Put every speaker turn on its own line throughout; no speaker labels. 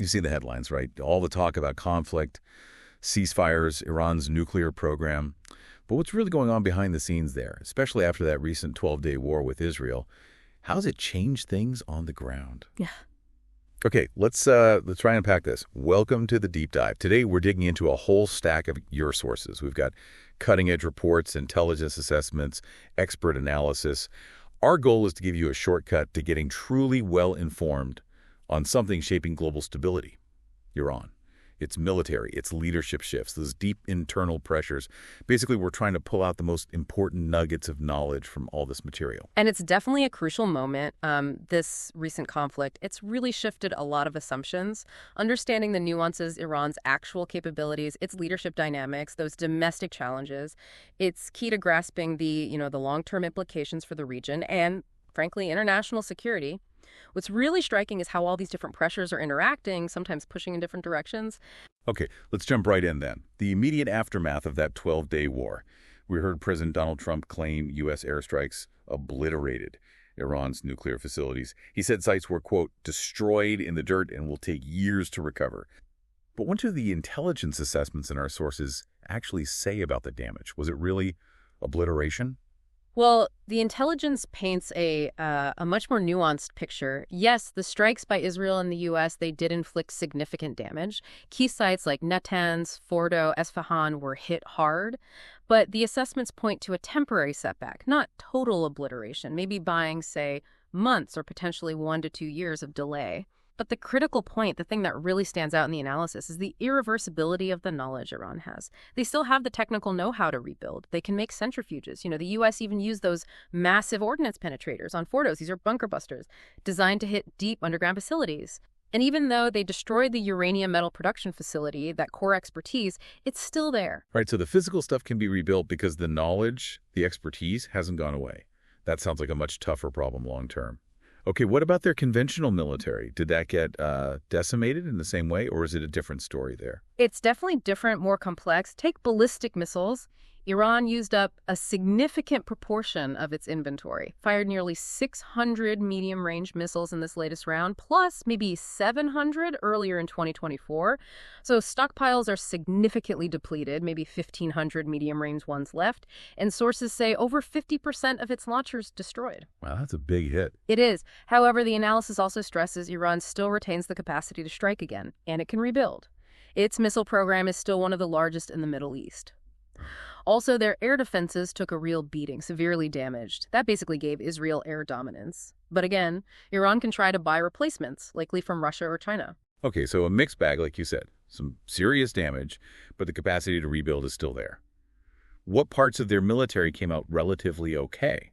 You see the headlines, right? All the talk about conflict, ceasefires, Iran's nuclear program. But what's really going on behind the scenes there, especially after that recent 12-day war with Israel? How has it changed things on the ground?
Yeah.
Okay, let's try and unpack this. Welcome to the deep dive. Today, we're digging into a whole stack of your sources. We've got cutting-edge reports, intelligence assessments, expert analysis. Our goal is to give you a shortcut to getting truly well-informed on something shaping global stability. Iran. Its military, its leadership shifts, those deep internal pressures. Basically, we're trying to pull out the most important nuggets of knowledge from all this material.
And it's definitely a crucial moment. This recent conflict, it's really shifted a lot of assumptions. Understanding the nuances, Iran's actual capabilities, its leadership dynamics, those domestic challenges, it's key to grasping the long-term implications for the region and, frankly, international security. What's really striking is how all these different pressures are interacting, sometimes pushing in different directions.
Okay, let's jump right in then. The immediate aftermath of that 12-day war. We heard President Donald Trump claim U.S. airstrikes obliterated Iran's nuclear facilities. He said sites were, quote, destroyed in the dirt and will take years to recover. But what do the intelligence assessments in our sources actually say about the damage? Was it really obliteration?
Well, the intelligence paints a much more nuanced picture. Yes, the strikes by Israel and the U.S., they did inflict significant damage. Key sites like Natanz, Fordo, Esfahan were hit hard. But the assessments point to a temporary setback, not total obliteration, maybe buying, say, months or potentially 1 to 2 years of delay. But the critical point, the thing that really stands out in the analysis, is the irreversibility of the knowledge Iran has. They still have the technical know-how to rebuild. They can make centrifuges. The U.S. even used those massive ordnance penetrators on Fordos. These are bunker busters designed to hit deep underground facilities. And even though they destroyed the uranium metal production facility, that core expertise, it's still there.
Right, so the physical stuff can be rebuilt because the knowledge, the expertise hasn't gone away. That sounds like a much tougher problem long term. Okay, what about their conventional military? Did that get decimated in the same way, or is it a different story there?
It's definitely different, more complex. Take ballistic missiles. Iran used up a significant proportion of its inventory, fired nearly 600 medium-range missiles in this latest round, plus maybe 700 earlier in 2024. So stockpiles are significantly depleted, maybe 1,500 medium-range ones left, and sources say over 50% of its launchers destroyed.
Wow, that's a big hit.
It is. However, the analysis also stresses Iran still retains the capacity to strike again, and it can rebuild. Its missile program is still one of the largest in the Middle East. Also, their air defenses took a real beating, severely damaged. That basically gave Israel air dominance. But again, Iran can try to buy replacements, likely from Russia or China.
Okay, so a mixed bag, like you said. Some serious damage, but the capacity to rebuild is still there. What parts of their military came out relatively okay?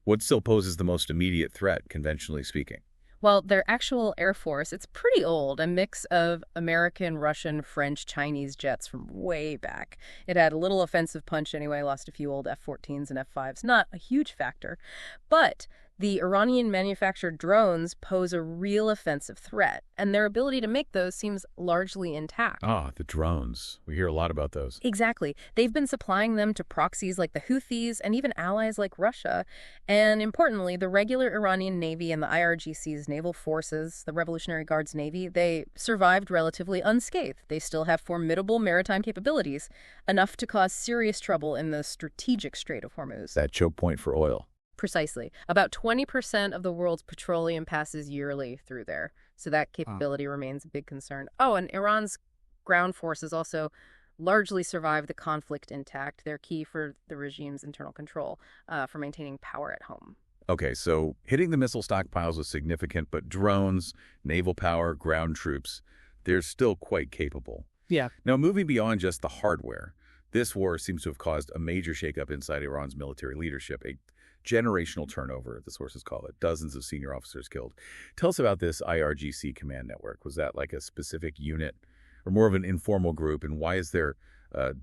What still poses the most immediate threat, conventionally speaking?
Well, their actual Air Force, it's pretty old, a mix of American, Russian, French, Chinese jets from way back. It had a little offensive punch anyway, lost a few old F-14s and F-5s, not a huge factor. But the Iranian-manufactured drones pose a real offensive threat, and their ability to make those seems largely intact.
Ah, the drones. We hear a lot about those.
Exactly. They've been supplying them to proxies like the Houthis and even allies like Russia. And importantly, the regular Iranian Navy and the IRGC's naval forces, the Revolutionary Guard's Navy, they survived relatively unscathed. They still have formidable maritime capabilities, enough to cause serious trouble in the strategic Strait of Hormuz.
That choke point for oil.
Precisely. About 20% of the world's petroleum passes yearly through there. So that capability remains a big concern. Oh, and Iran's ground forces also largely survived the conflict intact. They're key for the regime's internal control, for maintaining power at home.
Okay, so hitting the missile stockpiles was significant, but drones, naval power, ground troops, they're still quite capable.
Yeah.
Now, moving beyond just the hardware, this war seems to have caused a major shakeup inside Iran's military leadership, a generational turnover, the sources call it, dozens of senior officers killed. Tell us about this IRGC Command Network. Was that like a specific unit or more of an informal group, and why is their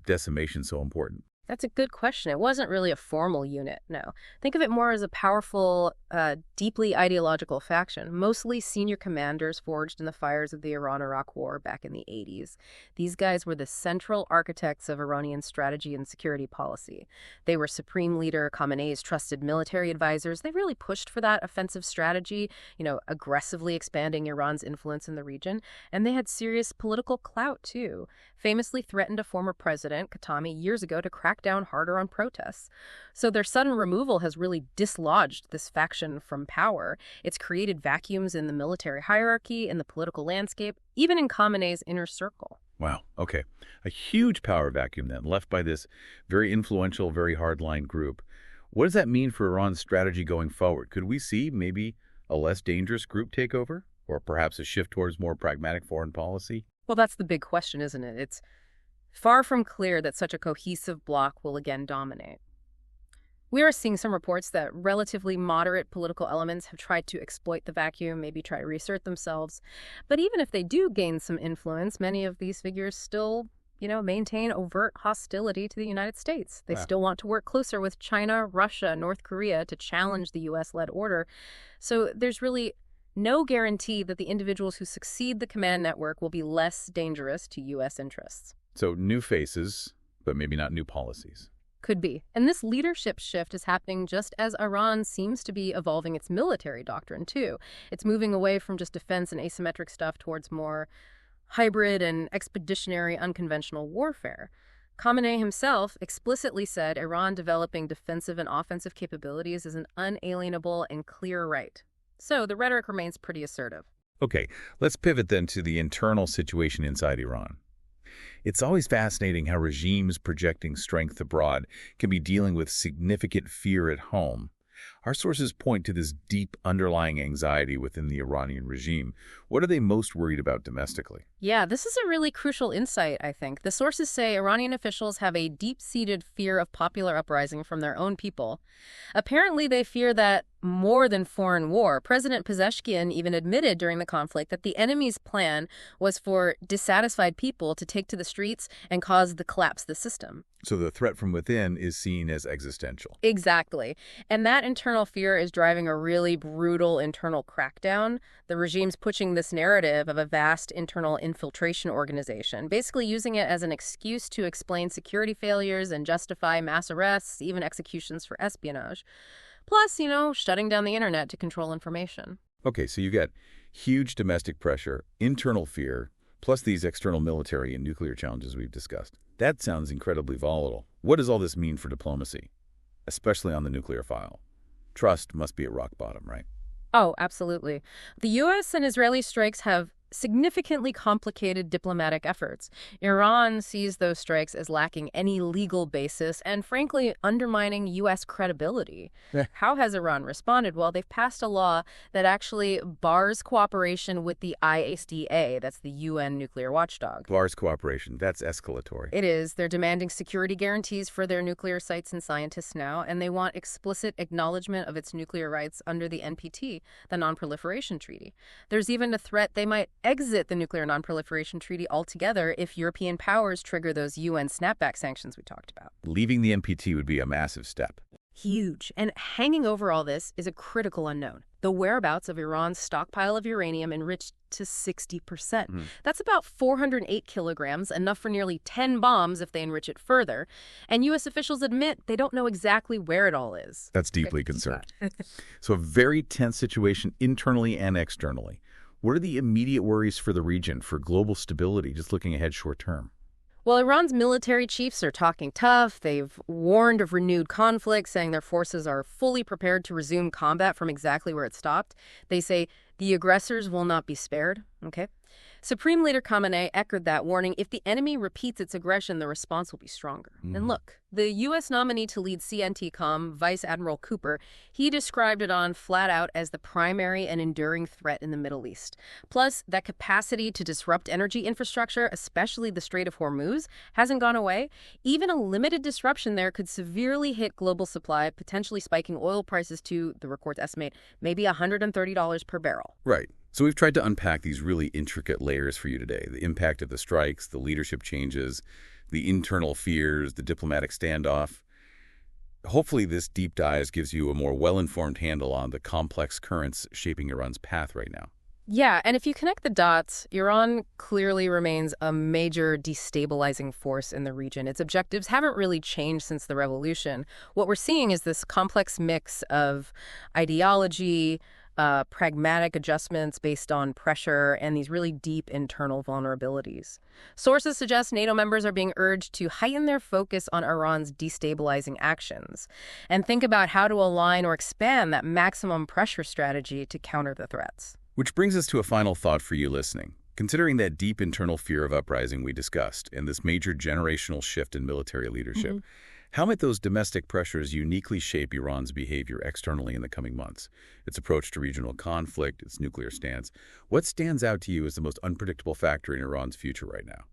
decimation so important?
That's a good question. It wasn't really a formal unit, no. Think of it more as a powerful, deeply ideological faction, mostly senior commanders forged in the fires of the Iran-Iraq War back in the 80s. These guys were the central architects of Iranian strategy and security policy. They were Supreme Leader Khamenei's trusted military advisors. They really pushed for that offensive strategy, aggressively expanding Iran's influence in the region. And they had serious political clout, too. Famously threatened a former president, Khatami, years ago to crack down harder on protests. So their sudden removal has really dislodged this faction from power. It's created vacuums in the military hierarchy, in the political landscape, even in Khamenei's inner circle.
Wow. Okay. A huge power vacuum then, left by this very influential, very hardline group. What does that mean for Iran's strategy going forward? Could we see maybe a less dangerous group take over? Or perhaps a shift towards more pragmatic foreign policy?
Well, that's the big question, isn't it? It's far from clear that such a cohesive bloc will again dominate. We are seeing some reports that relatively moderate political elements have tried to exploit the vacuum, maybe try to reassert themselves. But even if they do gain some influence, many of these figures still, maintain overt hostility to the United States. They still want to work closer with China, Russia, North Korea to challenge the U.S.-led order. So there's really no guarantee that the individuals who succeed the command network will be less dangerous to U.S. interests.
So new faces, but maybe not new policies.
Could be. And this leadership shift is happening just as Iran seems to be evolving its military doctrine, too. It's moving away from just defense and asymmetric stuff towards more hybrid and expeditionary unconventional warfare. Khamenei himself explicitly said Iran developing defensive and offensive capabilities is an unalienable and clear right. So the rhetoric remains pretty assertive.
Okay, let's pivot then to the internal situation inside Iran. It's always fascinating how regimes projecting strength abroad can be dealing with significant fear at home. Our sources point to this deep underlying anxiety within the Iranian regime. What are they most worried about domestically?
Yeah, this is a really crucial insight, I think. The sources say Iranian officials have a deep-seated fear of popular uprising from their own people. Apparently, they fear that more than foreign war. President Pezeshkian even admitted during the conflict that the enemy's plan was for dissatisfied people to take to the streets and cause the collapse of the system.
So the threat from within is seen as existential.
Exactly. And that internal fear is driving a really brutal internal crackdown. The regime's pushing this narrative of a vast internal infiltration organization, basically using it as an excuse to explain security failures and justify mass arrests, even executions for espionage. Plus, shutting down the internet to control information.
Okay, so you get huge domestic pressure, internal fear, plus these external military and nuclear challenges we've discussed. That sounds incredibly volatile. What does all this mean for diplomacy, especially on the nuclear file? Trust must be at rock bottom, right?
Oh, absolutely. The U.S. and Israeli strikes have significantly complicated diplomatic efforts. Iran sees those strikes as lacking any legal basis and, frankly, undermining U.S. credibility. How has Iran responded? Well, they've passed a law that actually bars cooperation with the ISDA, that's the UN nuclear watchdog.
Bars cooperation, that's escalatory.
It is. They're demanding security guarantees for their nuclear sites and scientists now, and they want explicit acknowledgement of its nuclear rights under the NPT, the Non-Proliferation Treaty. There's even a threat they might exit the Nuclear Non-Proliferation Treaty altogether if European powers trigger those UN snapback sanctions we talked about.
Leaving the NPT would be a massive step.
Huge. And hanging over all this is a critical unknown. The whereabouts of Iran's stockpile of uranium enriched to 60%. That's about 408 kilograms, enough for nearly 10 bombs if they enrich it further. And U.S. officials admit they don't know exactly where it all is.
That's deeply concerning. So a very tense situation internally and externally. What are the immediate worries for the region, for global stability, just looking ahead short term?
Well, Iran's military chiefs are talking tough. They've warned of renewed conflict, saying their forces are fully prepared to resume combat from exactly where it stopped. They say the aggressors will not be spared. Okay. Supreme Leader Khamenei echoed that, warning if the enemy repeats its aggression, the response will be stronger. And look, the U.S. nominee to lead CNTCOM, Vice Admiral Cooper, he described Iran flat out as the primary and enduring threat in the Middle East. Plus, that capacity to disrupt energy infrastructure, especially the Strait of Hormuz, hasn't gone away. Even a limited disruption there could severely hit global supply, potentially spiking oil prices to, the reports estimate, maybe $130 per barrel.
Right. So we've tried to unpack these really intricate layers for you today. The impact of the strikes, the leadership changes, the internal fears, the diplomatic standoff. Hopefully this deep dive gives you a more well-informed handle on the complex currents shaping Iran's path right now.
Yeah, and if you connect the dots, Iran clearly remains a major destabilizing force in the region. Its objectives haven't really changed since the revolution. What we're seeing is this complex mix of ideology, pragmatic adjustments based on pressure, and these really deep internal vulnerabilities. Sources suggest NATO members are being urged to heighten their focus on Iran's destabilizing actions and think about how to align or expand that maximum pressure strategy to counter the threats.
Which brings us to a final thought for you listening. Considering that deep internal fear of uprising we discussed and this major generational shift in military leadership, how might those domestic pressures uniquely shape Iran's behavior externally in the coming months? Its approach to regional conflict, its nuclear stance. What stands out to you as the most unpredictable factor in Iran's future right now?